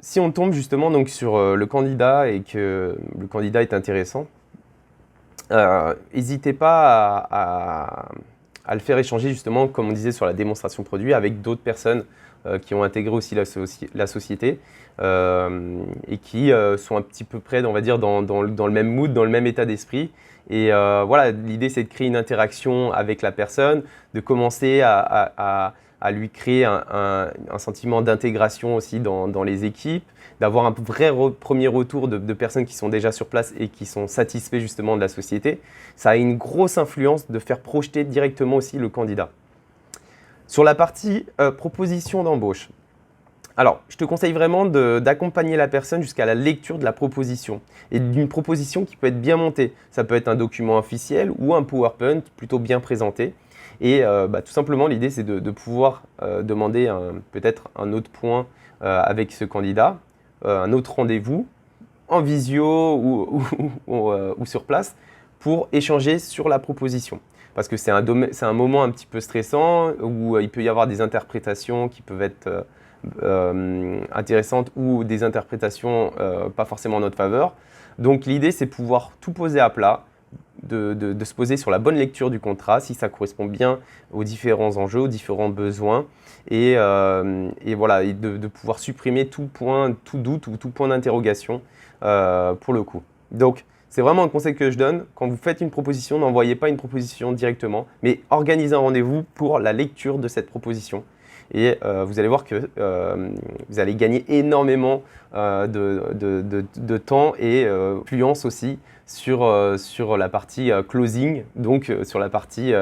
Si on tombe justement donc sur le candidat et que le candidat est intéressant, n'hésitez pas à le faire échanger justement, comme on disait sur la démonstration produit, avec d'autres personnes qui ont intégré aussi la société et qui sont un petit peu près, on va dire, dans le même mood, dans le même état d'esprit. Et voilà, l'idée c'est de créer une interaction avec la personne, de commencer à lui créer un sentiment d'intégration aussi dans les équipes, d'avoir un vrai premier retour de personnes qui sont déjà sur place et qui sont satisfaits justement de la société. Ça a une grosse influence de faire projeter directement aussi le candidat. Sur la partie proposition d'embauche, alors je te conseille vraiment d'accompagner la personne jusqu'à la lecture de la proposition et d'une proposition qui peut être bien montée. Ça peut être un document officiel ou un PowerPoint plutôt bien présenté. Et tout simplement, l'idée, c'est de pouvoir demander peut-être un autre point avec ce candidat, un autre rendez-vous en visio ou sur place pour échanger sur la proposition. Parce que c'est un moment un petit peu stressant où il peut y avoir des interprétations qui peuvent être intéressantes ou des interprétations pas forcément en notre faveur. Donc l'idée, c'est pouvoir tout poser à plat, de se poser sur la bonne lecture du contrat, si ça correspond bien aux différents enjeux, aux différents besoins, et voilà, et de pouvoir supprimer tout point, tout doute ou tout point d'interrogation pour le coup. Donc, c'est vraiment un conseil que je donne. Quand vous faites une proposition, n'envoyez pas une proposition directement, mais organisez un rendez-vous pour la lecture de cette proposition. Et vous allez voir que vous allez gagner énormément de temps et influence aussi sur la partie closing, donc sur la partie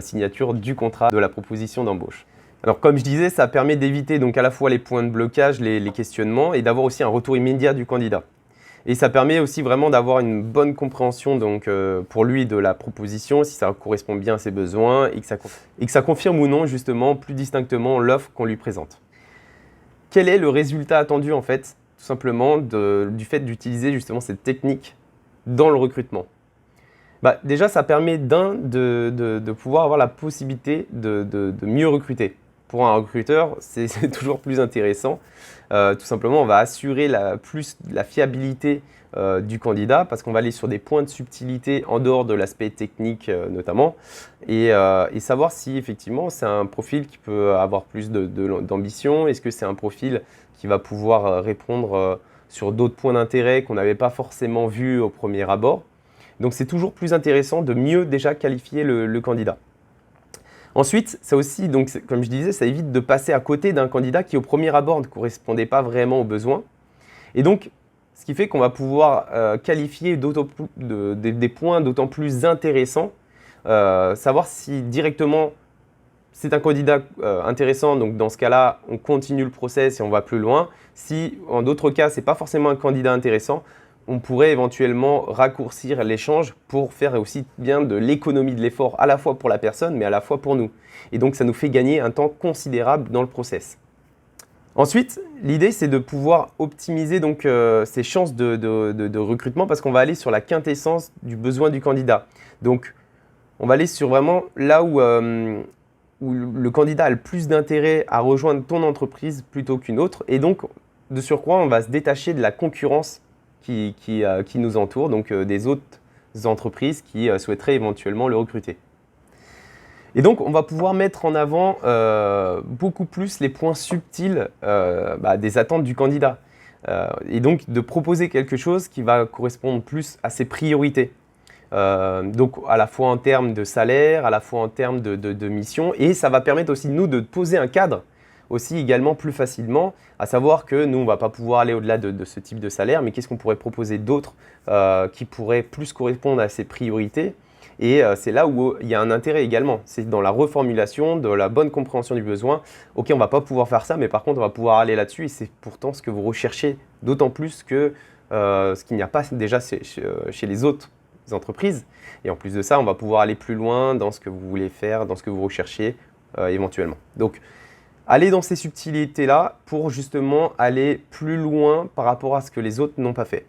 signature du contrat de la proposition d'embauche. Alors comme je disais, ça permet d'éviter donc à la fois les points de blocage, les questionnements et d'avoir aussi un retour immédiat du candidat. Et ça permet aussi vraiment d'avoir une bonne compréhension donc, pour lui de la proposition, si ça correspond bien à ses besoins et que ça confirme ou non justement plus distinctement l'offre qu'on lui présente. Quel est le résultat attendu en fait, tout simplement, du fait d'utiliser justement cette technique dans le recrutement? Déjà, ça permet de pouvoir avoir la possibilité de mieux recruter. Pour un recruteur, c'est toujours plus intéressant. Tout simplement, on va assurer plus la fiabilité du candidat parce qu'on va aller sur des points de subtilité en dehors de l'aspect technique notamment et savoir si effectivement c'est un profil qui peut avoir plus d'ambition. Est-ce que c'est un profil qui va pouvoir répondre sur d'autres points d'intérêt qu'on n'avait pas forcément vus au premier abord. Donc c'est toujours plus intéressant de mieux déjà qualifier le candidat. Ensuite, ça aussi, donc, comme je disais, ça évite de passer à côté d'un candidat qui au premier abord ne correspondait pas vraiment aux besoins. Et donc, ce qui fait qu'on va pouvoir qualifier des points d'autant plus intéressants, savoir si directement c'est un candidat intéressant, donc dans ce cas-là, on continue le process et on va plus loin. Si en d'autres cas, ce n'est pas forcément un candidat intéressant, on pourrait éventuellement raccourcir l'échange pour faire aussi bien de l'économie de l'effort à la fois pour la personne, mais à la fois pour nous. Et donc, ça nous fait gagner un temps considérable dans le process. Ensuite, l'idée, c'est de pouvoir optimiser donc, ces chances de recrutement parce qu'on va aller sur la quintessence du besoin du candidat. Donc, on va aller sur vraiment là où le candidat a le plus d'intérêt à rejoindre ton entreprise plutôt qu'une autre. Et donc, de surcroît, on va se détacher de la concurrence qui nous entoure, donc des autres entreprises qui souhaiteraient éventuellement le recruter. Et donc, on va pouvoir mettre en avant beaucoup plus les points subtils des attentes du candidat. Et donc, de proposer quelque chose qui va correspondre plus à ses priorités. Donc, à la fois en termes de salaire, à la fois en termes de mission. Et ça va permettre aussi, nous, de poser un cadre aussi également plus facilement, à savoir que nous, on ne va pas pouvoir aller au-delà de ce type de salaire, mais qu'est-ce qu'on pourrait proposer d'autre qui pourrait plus correspondre à ses priorités. Et c'est là où il y a un intérêt également. C'est dans la reformulation, de la bonne compréhension du besoin. Ok, on ne va pas pouvoir faire ça, mais par contre, on va pouvoir aller là-dessus. Et c'est pourtant ce que vous recherchez, d'autant plus que ce qu'il n'y a pas déjà chez les autres entreprises. Et en plus de ça, on va pouvoir aller plus loin dans ce que vous voulez faire, dans ce que vous recherchez éventuellement. Donc, allez dans ces subtilités-là pour justement aller plus loin par rapport à ce que les autres n'ont pas fait.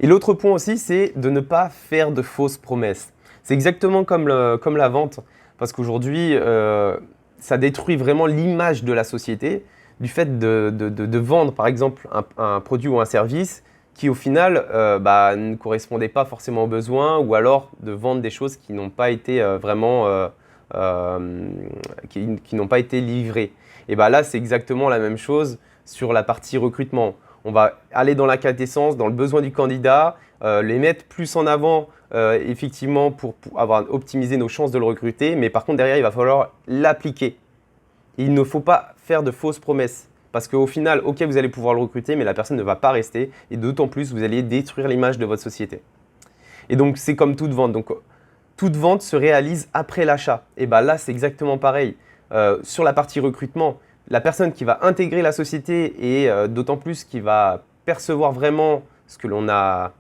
Et l'autre point aussi, c'est de ne pas faire de fausses promesses. C'est exactement comme la vente, parce qu'aujourd'hui, ça détruit vraiment l'image de la société. du fait de vendre par exemple un produit ou un service qui au final ne correspondait pas forcément aux besoins, ou alors de vendre des choses qui n'ont pas été qui n'ont pas été livrées. Et là, c'est exactement la même chose sur la partie recrutement. On va aller dans la quintessence, dans le besoin du candidat, les mettre plus en avant effectivement pour avoir optimisé nos chances de le recruter, mais par contre derrière, il va falloir l'appliquer. Il ne faut pas faire de fausses promesses. Parce qu'au final, ok, vous allez pouvoir le recruter, mais la personne ne va pas rester. Et d'autant plus, vous allez détruire l'image de votre société. Et donc, c'est comme toute vente. Donc, toute vente se réalise après l'achat. Et là, c'est exactement pareil. Sur la partie recrutement, la personne qui va intégrer la société et d'autant plus qui va percevoir vraiment ce que l'on a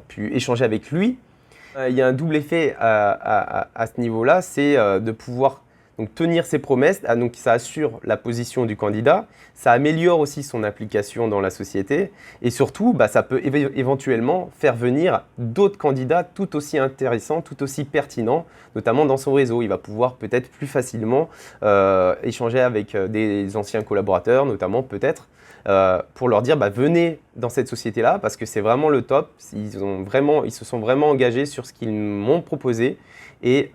pu échanger avec lui, il y a un double effet à ce niveau-là, c'est de pouvoir donc tenir ses promesses. Donc ça assure la position du candidat, ça améliore aussi son implication dans la société et surtout, ça peut éventuellement faire venir d'autres candidats tout aussi intéressants, tout aussi pertinents, notamment dans son réseau. Il va pouvoir peut-être plus facilement échanger avec des anciens collaborateurs, notamment peut-être, pour leur dire venez dans cette société-là parce que c'est vraiment le top. Ils se sont vraiment engagés sur ce qu'ils m'ont proposé. Et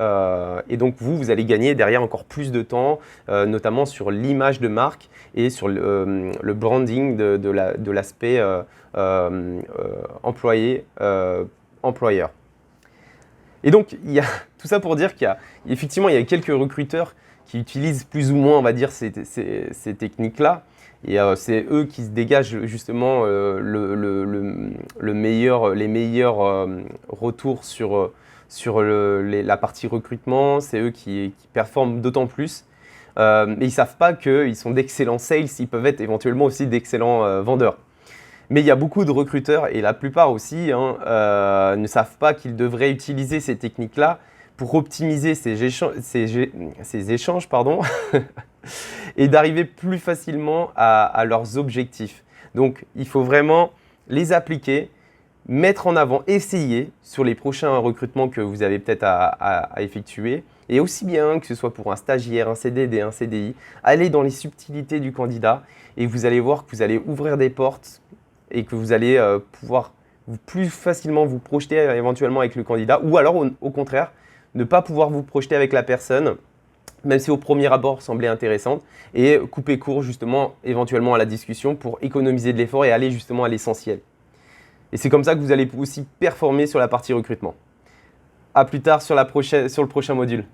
donc, vous allez gagner derrière encore plus de temps, notamment sur l'image de marque et sur le branding de l'aspect employeur. Et donc, il y a tout ça pour dire qu'effectivement, il y a quelques recruteurs qui utilisent plus ou moins, on va dire, ces techniques-là. Et c'est eux qui se dégagent justement les meilleurs retours sur la partie recrutement. C'est eux qui performent d'autant plus. Mais ils ne savent pas qu'ils sont d'excellents sales, ils peuvent être éventuellement aussi d'excellents vendeurs. Mais il y a beaucoup de recruteurs, et la plupart aussi, ne savent pas qu'ils devraient utiliser ces techniques-là pour optimiser ces échanges et d'arriver plus facilement à leurs objectifs. Donc, il faut vraiment les appliquer, mettre en avant, essayer sur les prochains recrutements que vous avez peut-être à effectuer. Et aussi bien que ce soit pour un stagiaire, un CDD, un CDI, aller dans les subtilités du candidat et vous allez voir que vous allez ouvrir des portes et que vous allez pouvoir plus facilement vous projeter éventuellement avec le candidat, ou alors au contraire, ne pas pouvoir vous projeter avec la personne, même si au premier abord semblait intéressante, et couper court justement éventuellement à la discussion pour économiser de l'effort et aller justement à l'essentiel. Et c'est comme ça que vous allez aussi performer sur la partie recrutement. À plus tard sur le prochain module.